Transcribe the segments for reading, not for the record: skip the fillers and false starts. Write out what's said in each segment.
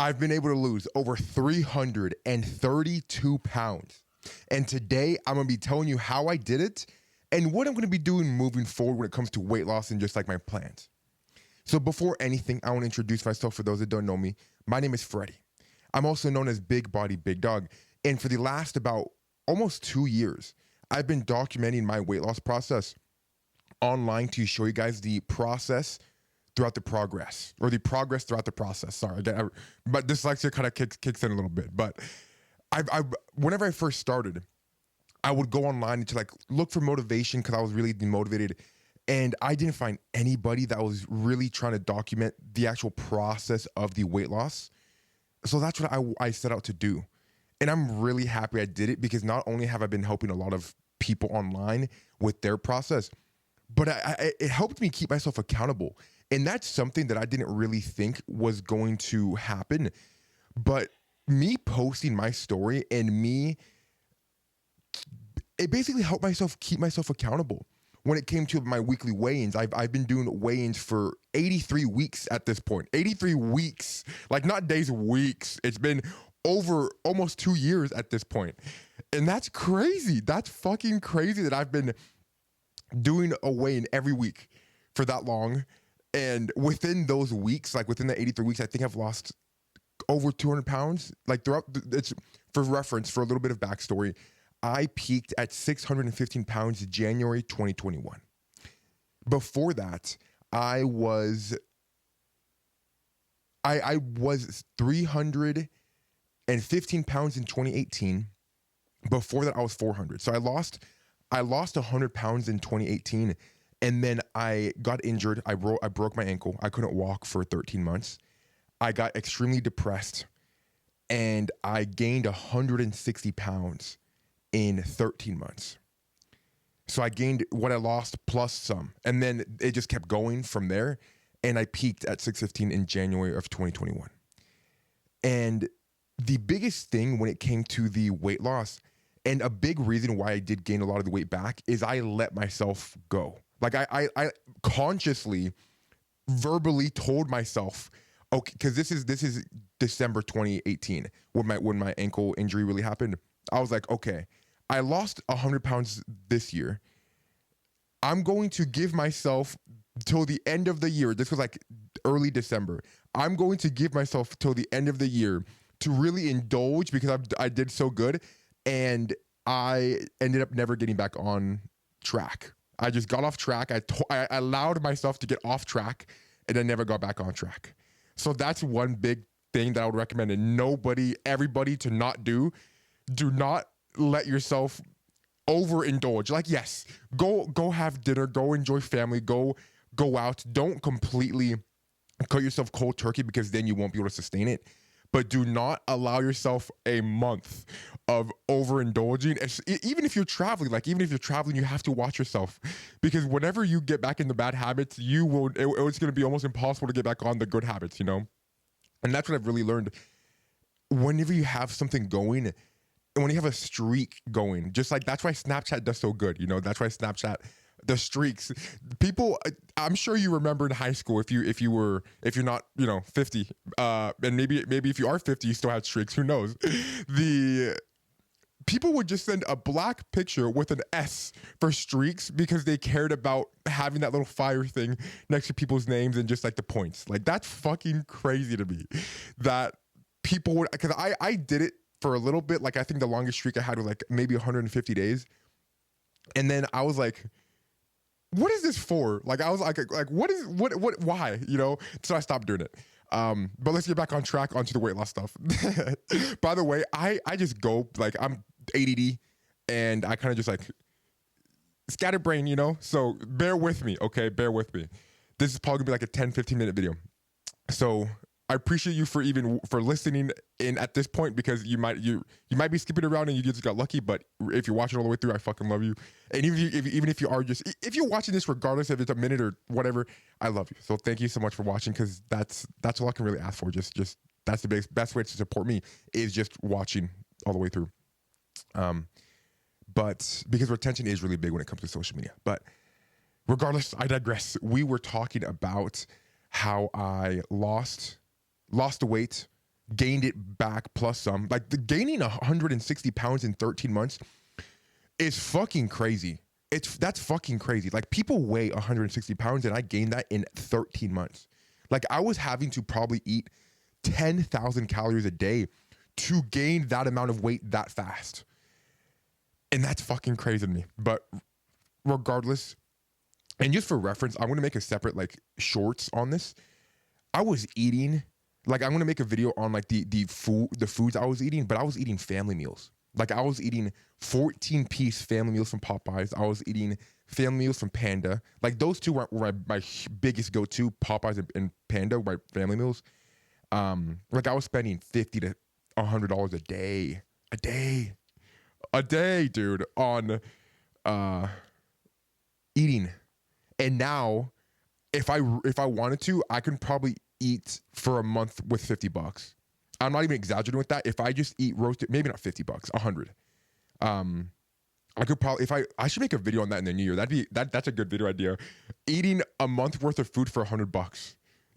I've been able to lose over 332 pounds. And today I'm going to be telling you how I did it and what I'm going to be doing moving forward when it comes to weight loss and just like my plans. So before anything, I want to introduce myself for those that don't know me. My name is Freddie. I'm also known as Big Body Big Dog. And for the last about almost 2 years, I've been documenting my weight loss process online to show you guys the process throughout the progress, or the progress throughout the process. Sorry, but dyslexia kind of kicks in a little bit. But whenever I first started, I would go online to like look for motivation because I was really demotivated, and I didn't find anybody that was really trying to document the actual process of the weight loss. So that's what I set out to do, and I'm really happy I did it because not only have I been helping a lot of people online with their process, but it helped me keep myself accountable. And that's something that I didn't really think was going to happen. But me posting my story and it basically helped keep myself accountable. When it came to my weekly weigh-ins, I've been doing weigh-ins for 83 weeks at this point. 83 weeks, like not days, weeks. It's been over almost 2 years at this point. And that's crazy. That's fucking crazy that I've been doing a weigh-in every week for that long. And within those weeks, like within the 83 weeks, I think I've lost over 200 pounds. Like it's for reference, for a little bit of backstory, I peaked at 615 pounds in January 2021. Before that, I was 315 pounds in 2018. Before that, I was 400. So I lost 100 pounds in 2018. And then I got injured. I broke my ankle. I couldn't walk for 13 months. I got extremely depressed, and I gained 160 pounds in 13 months. So I gained what I lost plus some. And then it just kept going from there. And I peaked at 615 in January of 2021. And the biggest thing when it came to the weight loss, and a big reason why I did gain a lot of the weight back, is I let myself go. Like I consciously, verbally told myself, okay, because this is December 2018 when my ankle injury really happened. I was like, okay, I lost 100 pounds this year. I'm going to give myself till the end of the year. This was like early December. I'm going to give myself till the end of the year to really indulge because I did so good, and I ended up never getting back on track. I just got off track. I allowed myself to get off track, and I never got back on track. So that's one big thing that I would recommend everybody to not do. Do not let yourself overindulge. Like, yes, go have dinner, go enjoy family, go out. Don't completely cut yourself cold turkey because then you won't be able to sustain it. But do not allow yourself a month of overindulging. Even if you're traveling, you have to watch yourself, because whenever you get back into bad habits, it's going to be almost impossible to get back on the good habits, you know? And that's what I've really learned. Whenever you have something going, and when you have a streak going, just like that's why Snapchat does so good, you know? That's why Snapchat, the streaks, people, I'm sure you remember in high school, if you're not 50, and maybe if you are 50 you still have streaks, who knows, the people would just send a black picture with an S for streaks because they cared about having that little fire thing next to people's names and just like the points. Like, that's fucking crazy to me that people would, because I did it for a little bit. Like, I think the longest streak I had was like maybe 150 days, and then I was like, what is this for? Like, I was like, what, why? You know? So I stopped doing it. But let's get back on track onto the weight loss stuff. By the way, I just go, like, I'm ADD, and I kind of just like scatterbrain, you know? So bear with me, okay? Bear with me. This is probably gonna be like a 10-15 minute video. So I appreciate you for listening in at this point, because you might be skipping around and you just got lucky. But if you're watching all the way through, I fucking love you. And even if you're watching this, regardless if it's a minute or whatever, I love you. So thank you so much for watching, because that's all I can really ask for. Just that's the best way to support me, is just watching all the way through. But because retention is really big when it comes to social media. But regardless, I digress. We were talking about how I lost the weight gained it back plus some. Like the gaining 160 pounds in 13 months is fucking crazy. That's fucking crazy. Like people weigh 160 pounds and I gained that in 13 months. Like I was having to probably eat 10,000 calories a day to gain that amount of weight that fast. And that's fucking crazy to me. But regardless, and just for reference, I'm gonna make a separate like shorts on this. I was eating, like I'm gonna make a video on like the foods I was eating, but I was eating family meals. Like I was eating 14-piece family meals from Popeyes. I was eating family meals from Panda. Like those two were my biggest go-to, Popeyes and Panda, my family meals. Like I was spending $50 to $100 a day, dude, on eating. And now, if I wanted to, I can probably eat for a month with $50. I'm not even exaggerating with that. If I just eat roasted, maybe not $50, $100. I could probably, I should make a video on that in the new year. That's a good video idea. Eating a month worth of food for $100.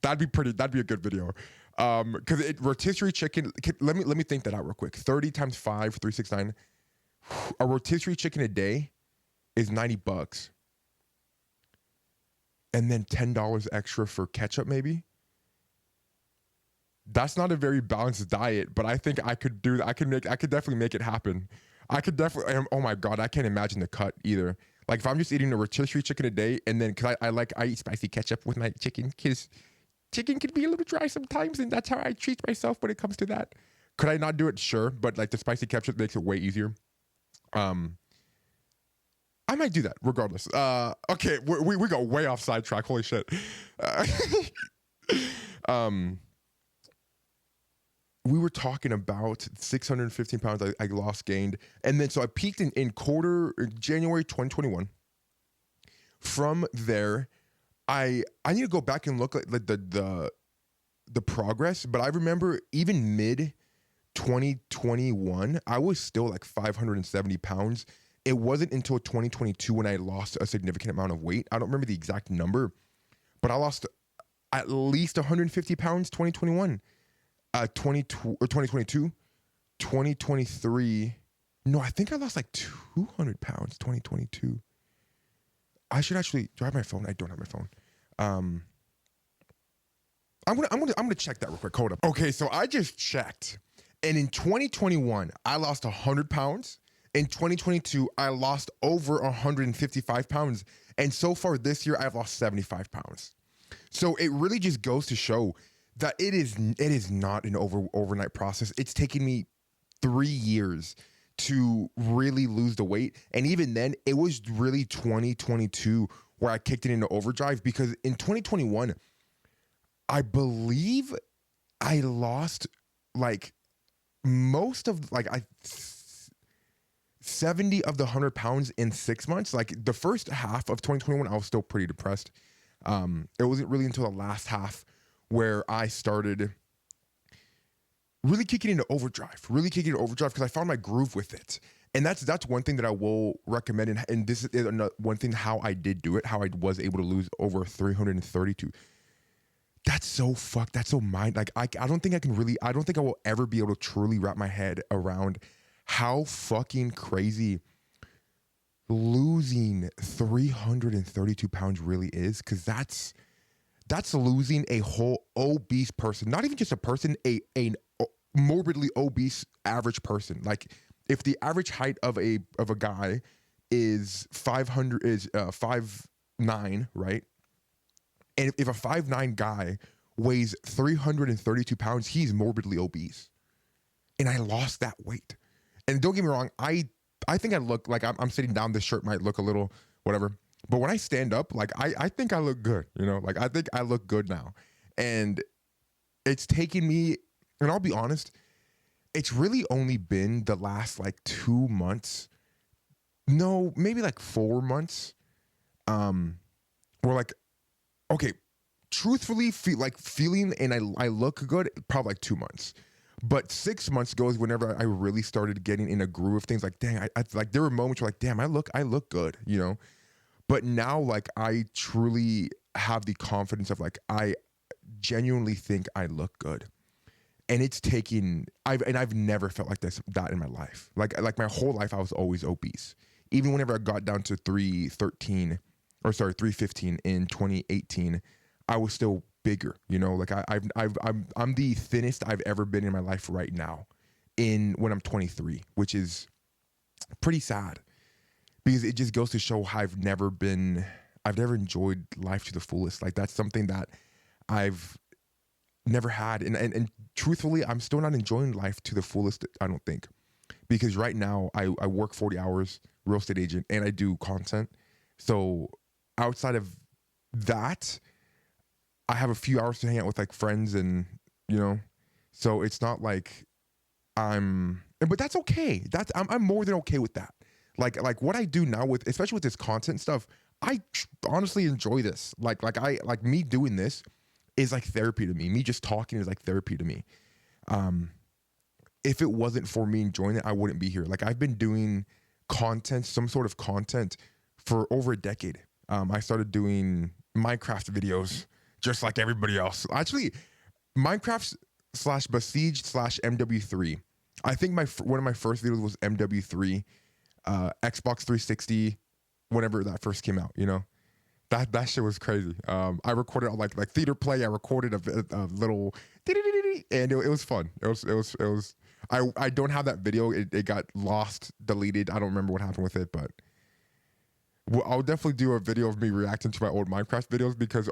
That'd be a good video. Because rotisserie chicken, let me think that out real quick. 30 times 5, 369. A rotisserie chicken a day is $90. And then $10 extra for ketchup, maybe. That's not a very balanced diet, but I think I could do that. I could definitely make it happen. I could definitely, oh my God, I can't imagine the cut either. Like if I'm just eating a rotisserie chicken a day and then, cause I eat spicy ketchup with my chicken, cause chicken can be a little dry sometimes and that's how I treat myself when it comes to that. Could I not do it? Sure. But like the spicy ketchup makes it way easier. I might do that regardless. Okay. We got way off sidetrack. Holy shit. We were talking about 615 pounds I lost, gained. And then, so I peaked in January 2021. From there, I need to go back and look at the progress. But I remember even mid 2021, I was still like 570 pounds. It wasn't until 2022 when I lost a significant amount of weight. I don't remember the exact number, but I lost at least 150 pounds 2021. 2022, 2023. No, I think I lost like 200 pounds 2022. I should actually, do I have my phone? I don't have my phone. I'm gonna check that real quick. Hold up. Okay, so I just checked, and in 2021 I lost 100 pounds. In 2022 I lost over 155 pounds, and so far this year I've lost 75 pounds. So it really just goes to show that it is not an overnight process. It's taken me 3 years to really lose the weight. And even then, it was really 2022 where I kicked it into overdrive, because in 2021, I believe I lost like most of 70 of the 100 pounds in 6 months. Like the first half of 2021, I was still pretty depressed. It wasn't really until the last half where I started really kicking into overdrive, because I found my groove with it. And that's one thing that I will recommend. And this is one thing, how I did do it, how I was able to lose over 332. That's so fucked. That's so mind. Like I don't think I will ever be able to truly wrap my head around how fucking crazy losing 332 pounds really is. Cause that's losing a whole obese person, not even just a person, a morbidly obese average person. Like if the average height of a guy is 5'9", right? And if a 5'9" guy weighs 332 pounds, he's morbidly obese. And I lost that weight. And don't get me wrong, I think I look like I'm sitting down. This shirt might look a little whatever. But when I stand up, like I think I look good, you know, like I think I look good now. And it's taken me, and I'll be honest, it's really only been the last like 2 months, no, maybe like 4 months, where like, okay, truthfully feeling and I look good, probably like 2 months. But 6 months ago is whenever I really started getting in a groove of things. Like, dang, I like there were moments where like, damn, I look good, you know. But now, like, I truly have the confidence of, like, I genuinely think I look good. And it's taken, I've never felt like that in my life. Like my whole life, I was always obese. Even whenever I got down to 315 in 2018, I was still bigger. You know, like I'm the thinnest I've ever been in my life right now, when I'm 23, which is pretty sad, because it just goes to show how I've never enjoyed life to the fullest. Like that's something that I've never had, and truthfully, I'm still not enjoying life to the fullest, I don't think, because right now I work 40 hours, real estate agent, and I do content. So outside of that, I have a few hours to hang out with like friends, and so it's not like but that's okay. I'm more than okay with that. Like what I do now, especially with this content stuff, I honestly enjoy this. Like me doing this is like therapy to me. Me just talking is like therapy to me. If it wasn't for me enjoying it, I wouldn't be here. Like I've been doing content, some sort of content, for over a decade. I started doing Minecraft videos just like everybody else. Actually, Minecraft / Besiege / MW3. I think one of my first videos was MW3, Xbox 360, whenever that first came out. That shit was crazy. I recorded on like Theater Play. I recorded a little, and it was fun. It was. I don't have that video. It got lost, deleted. I don't remember what happened with it, but I'll definitely do a video of me reacting to my old Minecraft videos, because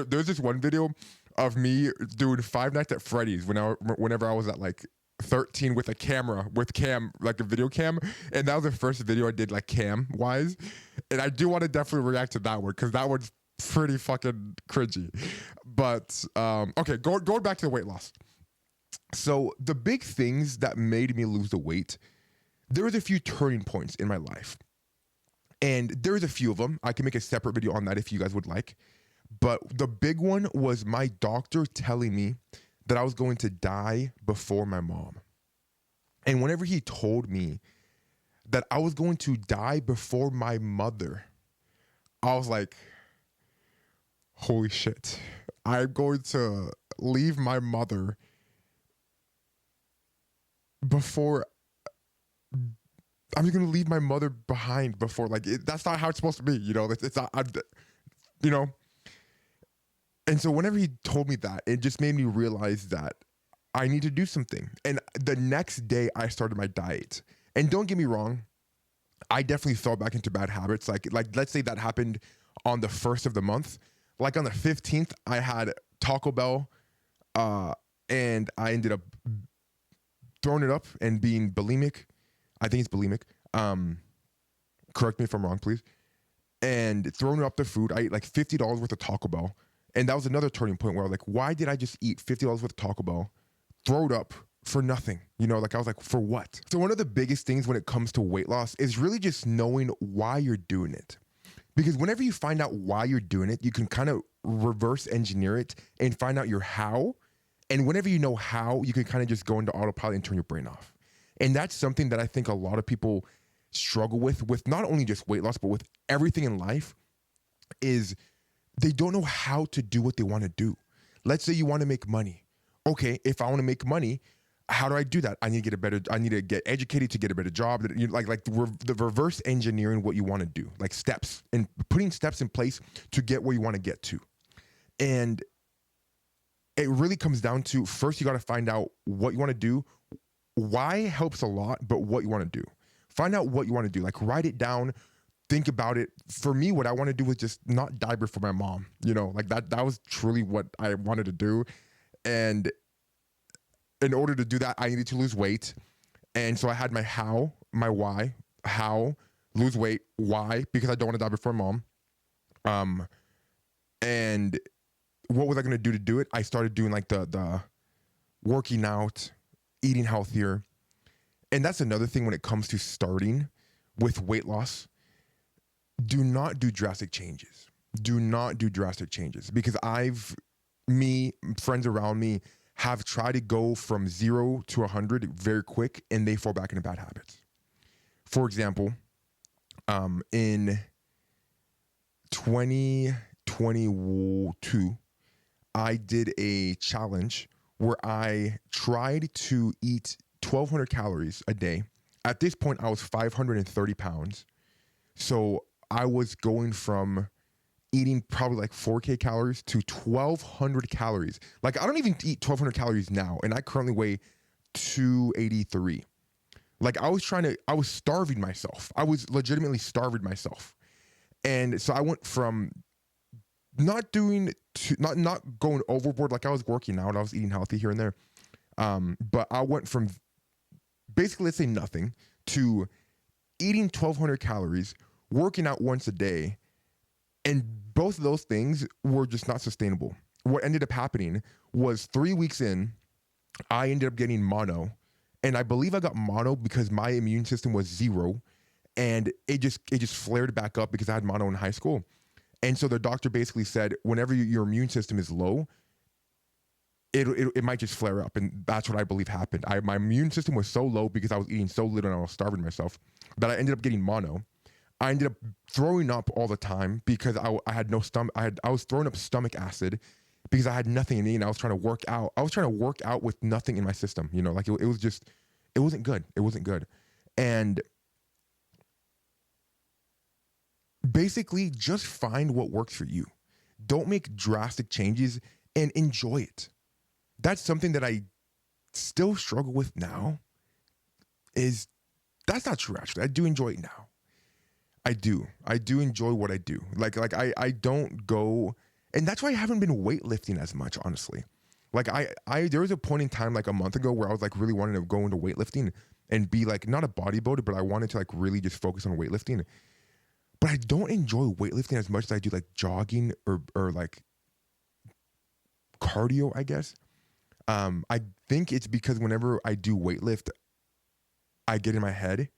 there's this one video of me doing Five Nights at Freddy's whenever I was at like 13 with like a video cam, and that was the first video I did like cam wise, and I do want to definitely react to that one, because that one's pretty fucking cringy. But okay, going back to the weight loss. So the big things that made me lose the weight, there was a few turning points in my life, and there's a few of them. I can make a separate video on that if you guys would like. But the big one was my doctor telling me that I was going to die before my mom. And whenever he told me that I was going to die before my mother, I was like, holy shit. I'm going to leave my mother before... I'm just going to leave my mother behind before... that's not how it's supposed to be, It's not... And so whenever he told me that, it just made me realize that I need to do something. And the next day I started my diet. And don't get me wrong, I definitely fell back into bad habits. Like let's say that happened on the 1st of the month. Like on the 15th, I had Taco Bell, and I ended up throwing it up and being bulimic. I think it's bulimic. Correct me if I'm wrong, please. And throwing up the food, I ate like $50 worth of Taco Bell. And that was another turning point where I was like, why did I just eat $50 worth of Taco Bell, throw it up for nothing? I was like, for what? So one of the biggest things when it comes to weight loss is really just knowing why you're doing it. Because whenever you find out why you're doing it, you can kind of reverse engineer it and find out your how. And whenever you know how, you can kind of just go into autopilot and turn your brain off. And that's something that I think a lot of people struggle with not only just weight loss, but with everything in life, is they don't know how to do what they want to do. Let's say you want to make money. Okay, if I want to make money, how do I do that? I need to get educated to get a better job. The reverse engineering what you want to do, like steps, and putting steps in place to get where you want to get to. And it really comes down to, first you got to find out what you want to do. Why helps a lot, but what you want to do. Find out what you want to do. Like write it down. Think about it. For me, what I want to do was just not die before my mom. That was truly what I wanted to do. And in order to do that, I needed to lose weight. And so I had my how, my why. How, lose weight. Why? Because I don't want to die before mom. And what was I going to do it? I started doing like the working out, eating healthier. And that's another thing when it comes to starting with weight loss. Do not do drastic changes. Do not do drastic changes, because friends around me have tried to go from 0 to 100 very quick, and they fall back into bad habits. For example, in 2022, I did a challenge where I tried to eat 1,200 calories a day. At this point, I was 530 pounds. So I was going from eating probably like 4K calories to 1,200 calories. Like I don't even eat 1,200 calories now, and I currently weigh 283. Like I was starving myself. I was legitimately starving myself. And so I went from not going overboard. Like I was working out, I was eating healthy here and there. But I went from basically, let's say nothing, to eating 1,200 calories, working out once a day. And both of those things were just not sustainable. What ended up happening was 3 weeks in, I ended up getting mono. And I believe I got mono because my immune system was 0. And it just flared back up because I had mono in high school. And so the doctor basically said, whenever your immune system is low, it might just flare up. And that's what I believe happened. My immune system was so low because I was eating so little and I was starving myself that I ended up getting mono. I ended up throwing up all the time because I had no stomach. I was throwing up stomach acid because I had nothing in me and I was trying to work out. I was trying to work out with nothing in my system. You know, like it was just, it wasn't good. It wasn't good. And basically just find what works for you. Don't make drastic changes and enjoy it. That's something that I still struggle with now. That's not true, actually. I do enjoy it now. I do enjoy what I do. Like I don't go, and that's why I haven't been weightlifting as much, honestly. Like there was a point in time like a month ago where I was like really wanting to go into weightlifting and be like not a bodybuilder, but I wanted to like really just focus on weightlifting. But I don't enjoy weightlifting as much as I do like jogging or like cardio, I guess. I think it's because whenever I do weightlift, I get in my head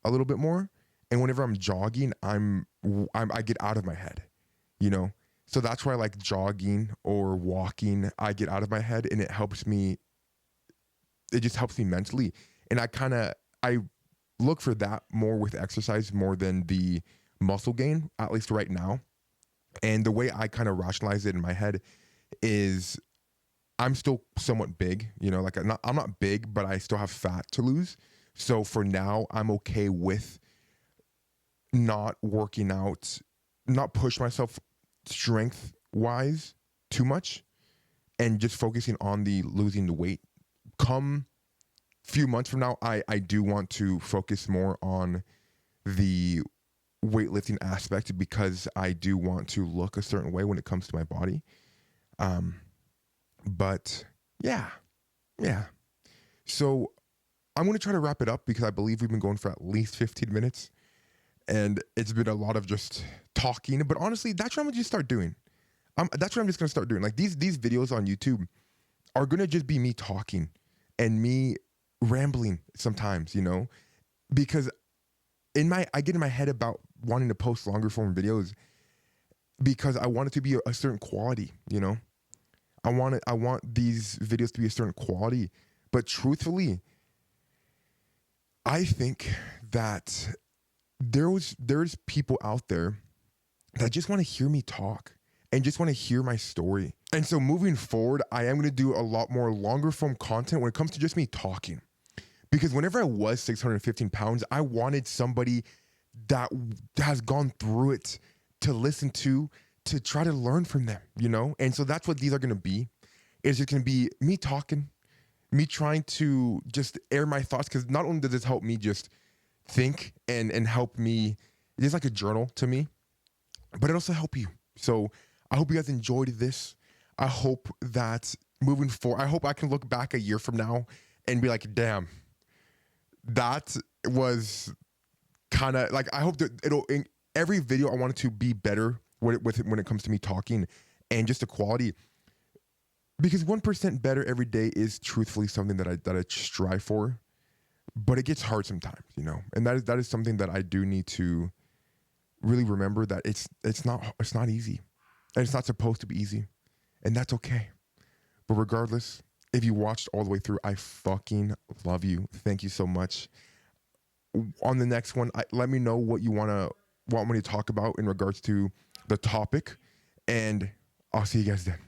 a little bit more. And whenever I'm jogging, I get out of my head, you know? So that's why I like jogging or walking. I get out of my head and it just helps me mentally. And I look for that more with exercise more than the muscle gain, at least right now. And the way I kind of rationalize it in my head is I'm still somewhat big, you know, like I'm not big, but I still have fat to lose. So for now, I'm okay with not working out, not push myself strength wise too much, and just focusing on the losing the weight. Come few months from now, I do want to focus more on the weightlifting aspect because I do want to look a certain way when it comes to my body. But yeah. So I'm going to try to wrap it up because I believe we've been going for at least 15 minutes and it's been a lot of just talking. But honestly, that's what I'm going to just start doing. That's what I'm just going to start doing. Like these videos on YouTube are going to just be me talking and me rambling sometimes, you know, because I get in my head about wanting to post longer form videos because I want it to be a certain quality, you know. I want these videos to be a certain quality, but truthfully, I think that there's people out there that just want to hear me talk and just want to hear my story. And so moving forward, I am going to do a lot more longer form content when it comes to just me talking. Because whenever I was 615 pounds, I wanted somebody that has gone through it to listen to try to learn from them, you know? And so that's what these are going to be. It's just going to be me talking, me trying to just air my thoughts. Because not only does this help me just think and help me, it's like a journal to me, but it also help you. So I hope you guys enjoyed this. I hope that moving forward, I hope I can look back a year from now and be like, damn, that was kind of like, I hope that in every video I want it to be better when it comes to me talking and just the quality, because 1% better every day is truthfully something that I strive for, but it gets hard sometimes, you know, and that is something that I do need to really remember, that it's not easy and it's not supposed to be easy, and that's okay. But regardless, if you watched all the way through, I fucking love you. Thank you so much. On the next one, let me know what you want me to talk about in regards to the topic, and I'll see you guys then.